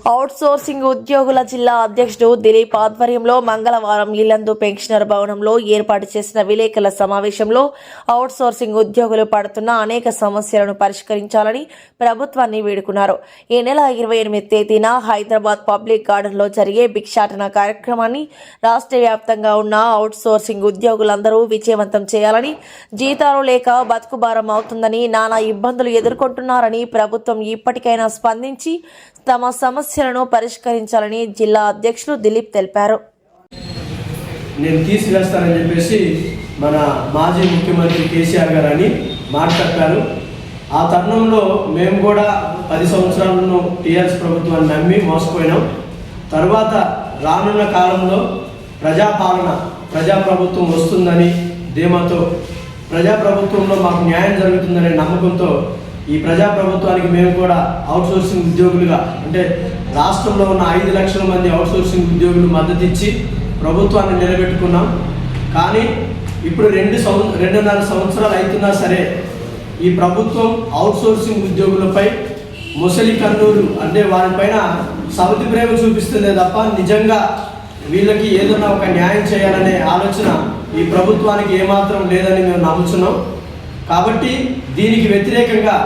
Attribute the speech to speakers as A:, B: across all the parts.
A: Outsourcing ఉద్యోగుల జిల్లా అధ్యక్షుడు దిలీప్ ఆధ్వర్యంలో మంగళవారం ఇల్లందు పెన్షనర్ భవనంలో ఏర్పాటు చేసిన విలేకరుల సమావేశంలో అవుట్సోర్సింగ్ ఉద్యోగులు పడుతున్న అనేక సమస్యలను పరిష్కరించాలని ప్రభుత్వాన్ని వేడుకున్నారు. ఈ నెల 28 తేదీన హైదరాబాద్ పబ్లిక్ గార్డెన్లో జరిగే భిక్షాటన కార్యక్రమాన్ని రాష్ట్ర వ్యాప్తంగా ఉన్న అవుట్సోర్సింగ్ ఉద్యోగులందరూ విజయవంతం చేయాలని, జీతాలు లేక బతుకుభారం అవుతుందని, నానా ఇబ్బందులు ఎదుర్కొంటున్నారని ప్రభుత్వం ఇప్పటికైనా స్పందించి తమ సమస్యలను పరిష్కరించాలని జిల్లా అధ్యక్షులు దిలీప్ తెలిపారు.
B: నేను తీసివేస్తానని చెప్పేసి మన మాజీ ముఖ్యమంత్రి కేసీఆర్ గారు అని మాట్లాడారు. ఆ తరుణంలో మేము కూడా 10 సంవత్సరాలను టీఆర్ఎస్ ప్రభుత్వాన్ని నమ్మి మోసపోయినాం. తర్వాత రానున్న కాలంలో ప్రజాప్రభుత్వం వస్తుందని ధీమాతో, ప్రజాప్రభుత్వంలో మాకు న్యాయం జరుగుతుందనే నమ్మకంతో ఈ ప్రజాప్రభుత్వానికి మేము కూడా అవుట్సోర్సింగ్ ఉద్యోగులుగా, అంటే రాష్ట్రంలో ఉన్న 5 లక్షల మంది అవుట్సోర్సింగ్ ఉద్యోగులు మద్దతు ఇచ్చి ప్రభుత్వాన్ని నిలబెట్టుకున్నాం. కానీ ఇప్పుడు 2.5 సంవత్సరాలు అవుతున్నా సరే ఈ ప్రభుత్వం అవుట్సోర్సింగ్ ఉద్యోగులపై ముసలి కన్నూరు, అంటే వారిపైన సవతి ప్రేమ చూపిస్తుందే తప్ప నిజంగా వీళ్ళకి ఏదైనా ఒక న్యాయం చేయాలనే ఆలోచన ఈ ప్రభుత్వానికి ఏమాత్రం లేదని మేము నమ్ముతున్నాం. కాబట్టి దీనికి వ్యతిరేకంగా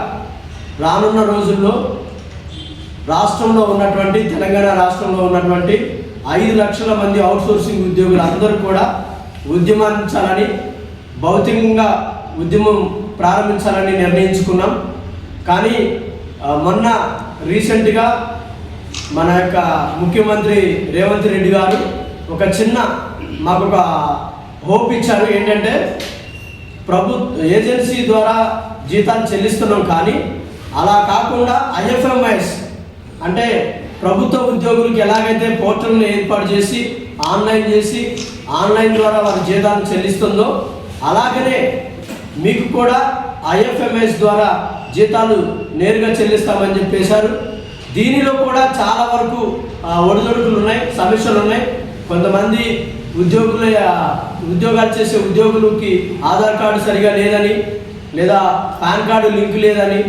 B: రానున్న రోజుల్లో తెలంగాణ రాష్ట్రంలో ఉన్నటువంటి 5 లక్షల మంది అవుట్సోర్సింగ్ ఉద్యోగులు అందరూ కూడా ఉద్యమించాలని, భౌతికంగా ఉద్యమం ప్రారంభించాలని నిర్ణయించుకున్నాం. కానీ మొన్న రీసెంట్గా మన యొక్క ముఖ్యమంత్రి రేవంత్ రెడ్డి గారు మాకు ఒక హోప్ ఇచ్చారు. ఏంటంటే ఏజెన్సీ ద్వారా జీతాలు చెల్లిస్తున్నాం, కానీ అలా కాకుండా ఐఎఫ్ఎంఐస్, అంటే ప్రభుత్వ ఉద్యోగులకు ఎలాగైతే పోర్టల్ని ఏర్పాటు చేసి ఆన్లైన్ ద్వారా వారి జీతాలు చెల్లిస్తుందో అలాగనే మీకు కూడా ఐఎఫ్ఎంఐస్ ద్వారా జీతాలు నేరుగా చెల్లిస్తామని చెప్పేశారు. దీనిలో కూడా చాలా వరకు ఒడిదొడుకులు ఉన్నాయి, సమస్యలు ఉన్నాయి. కొంతమంది ఉద్యోగాలు చేసే ఉద్యోగులకి ఆధార్ కార్డు సరిగా లేదని, లేదా పాన్ కార్డు లింక్ లేదని,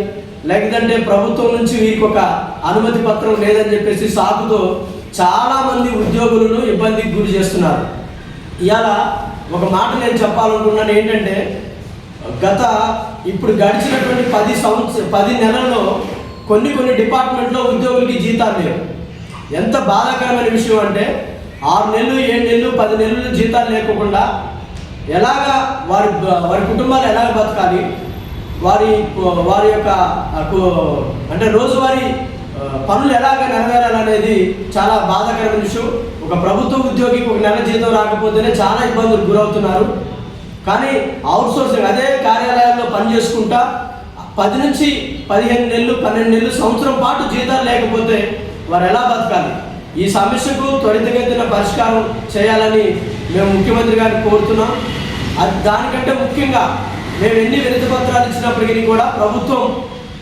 B: లేదంటే ప్రభుత్వం నుంచి వీరికి ఒక అనుమతి పత్రం లేదని చెప్పేసి సాకుతో చాలామంది ఉద్యోగులను ఇబ్బందికి గురి చేస్తున్నారు. ఇవాళ ఒక మాట నేను చెప్పాలనుకున్నాను. ఏంటంటే ఇప్పుడు గడిచినటువంటి 10 నెలల్లో కొన్ని డిపార్ట్మెంట్లో ఉద్యోగులకి జీతాలు లేవు. ఎంత బాధాకరమైన విషయం అంటే 6 నెలలు, 7 నెలలు, 10 నెలలు జీతాలు లేకుండా ఎలాగా వారి కుటుంబాలు ఎలాగ బతకాలి, వారి యొక్క అంటే రోజువారీ పనులు ఎలాగ నెరవేరాలనేది చాలా బాధాకరమైన విషయం. ఒక ప్రభుత్వ ఉద్యోగికి 1 నెల జీతం రాకపోతేనే చాలా ఇబ్బందులు గురవుతున్నారు. కానీ అవుట్సోర్సింగ్ అదే కార్యాలయాల్లో పనిచేసుకుంటా 10 నుంచి 15 నెలలు, 12 నెలలు, సంవత్సరం పాటు జీతాలు లేకపోతే వారు ఎలా బతకాలి? ఈ సమస్యకు త్వరితగతిన పరిష్కారం చేయాలని మేము ముఖ్యమంత్రి గారిని కోరుతున్నాం. దానికంటే ముఖ్యంగా మేము ఎన్ని వినతి పత్రాలు ఇచ్చినప్పటికీ కూడా ప్రభుత్వం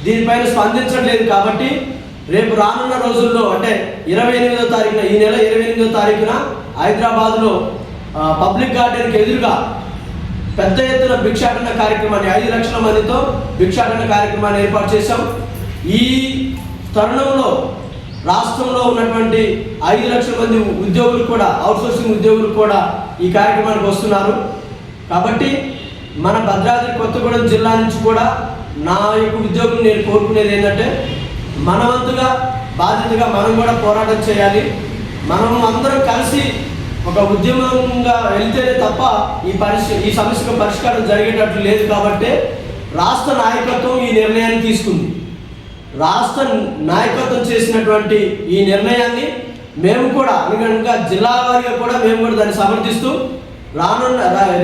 B: దీనిపైన స్పందించట్లేదు. కాబట్టి రేపు రానున్న రోజుల్లో, అంటే 28వ తారీఖున, ఈ నెల 28వ తారీఖున హైదరాబాద్లో పబ్లిక్ గార్డెన్కి ఎదురుగా పెద్ద ఎత్తున భిక్షాటన కార్యక్రమాన్ని 5 లక్షల మందితో భిక్షాటన కార్యక్రమాన్ని ఏర్పాటు చేశాం. ఈ తరుణంలో రాష్ట్రంలో ఉన్నటువంటి 5 లక్షల మంది ఉద్యోగులు కూడా, అవుట్సోర్సింగ్ ఉద్యోగులు కూడా ఈ కార్యక్రమానికి వస్తున్నారు. కాబట్టి మన భద్రాద్రి కొత్తగూడెం జిల్లా నుంచి కూడా నా యొక్క ఉద్యోగులు నేను కోరుకునేది ఏంటంటే, మన వంతుగా బాధ్యతగా మనం కూడా పోరాటం చేయాలి. మనం అందరం కలిసి ఒక ఉద్యమంగా వెళ్తేనే తప్ప ఈ సమస్యకు పరిష్కారం జరిగేటట్లు లేదు. కాబట్టి రాష్ట్ర నాయకత్వం ఈ నిర్ణయాన్ని తీసుకుంది. రాష్ట్ర నాయకత్వం చేసినటువంటి ఈ నిర్ణయాన్ని మేము కూడా అనుగుణంగా జిల్లా వారిగా కూడా మేము కూడా దాన్ని సమర్థిస్తూ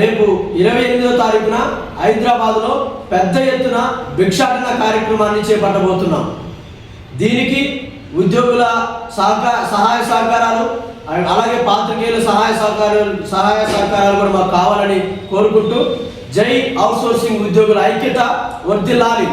B: రేపు 28వ తారీఖున హైదరాబాద్లో పెద్ద ఎత్తున భిక్షాటన కార్యక్రమాన్ని చేపట్టబోతున్నాం. దీనికి ఉద్యోగుల సహాయ సహకారాలు, అలాగే పాత్రికేయుల సహాయ సహకారాలు కూడా మాకు కావాలని కోరుకుంటూ, జై అవుట్సోర్సింగ్ ఉద్యోగుల ఐక్యత వర్ధిల్లాలి.